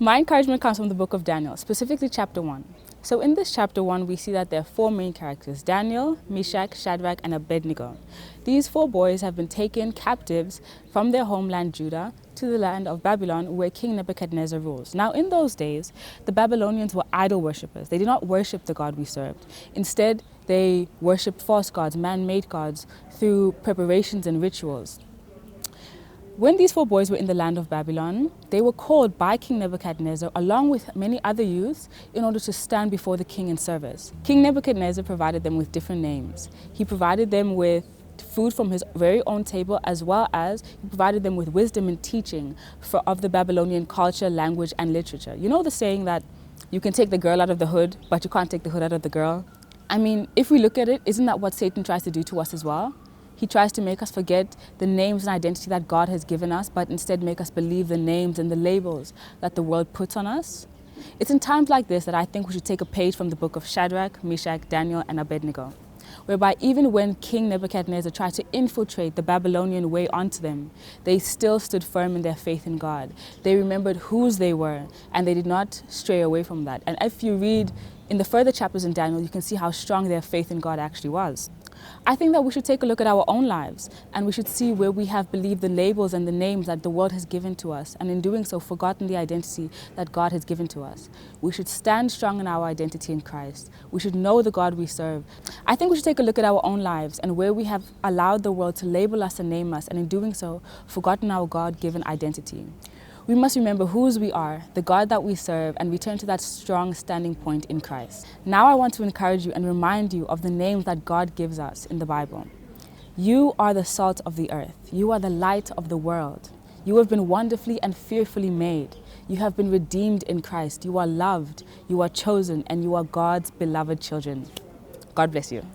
My encouragement comes from the book of Daniel, specifically chapter 1. So in this chapter 1, we see that there are four main characters: Daniel, Meshach, Shadrach, and Abednego. These four boys have been taken captives from their homeland Judah to the land of Babylon, where King Nebuchadnezzar rules. Now in those days, the Babylonians were idol worshippers. They did not worship the God we served. Instead, they worshipped false gods, man-made gods, through preparations and rituals. When these four boys were in the land of Babylon, they were called by King Nebuchadnezzar along with many other youths in order to stand before the king in service. King Nebuchadnezzar provided them with different names. He provided them with food from his very own table, as well as he provided them with wisdom and teaching of the Babylonian culture, language, and literature. You know the saying that you can take the girl out of the hood, but you can't take the hood out of the girl? I mean, if we look at it, isn't that what Satan tries to do to us as well? He tries to make us forget the names and identity that God has given us, but instead make us believe the names and the labels that the world puts on us. It's in times like this that I think we should take a page from the book of Shadrach, Meshach, Daniel, and Abednego, whereby even when King Nebuchadnezzar tried to infiltrate the Babylonian way onto them, they still stood firm in their faith in God. They remembered whose they were, and they did not stray away from that. And if you read in the further chapters in Daniel, you can see how strong their faith in God actually was. I think that we should take a look at our own lives, and we should see where we have believed the labels and the names that the world has given to us, and in doing so forgotten the identity that God has given to us. We should stand strong in our identity in Christ. We should know the God we serve. I think we should take a look at our own lives and where we have allowed the world to label us and name us, and in doing so forgotten our God-given identity. We must remember whose we are, the God that we serve, and return to that strong standing point in Christ. Now I want to encourage you and remind you of the names that God gives us in the Bible. You are the salt of the earth. You are the light of the world. You have been wonderfully and fearfully made. You have been redeemed in Christ. You are loved, you are chosen, and you are God's beloved children. God bless you.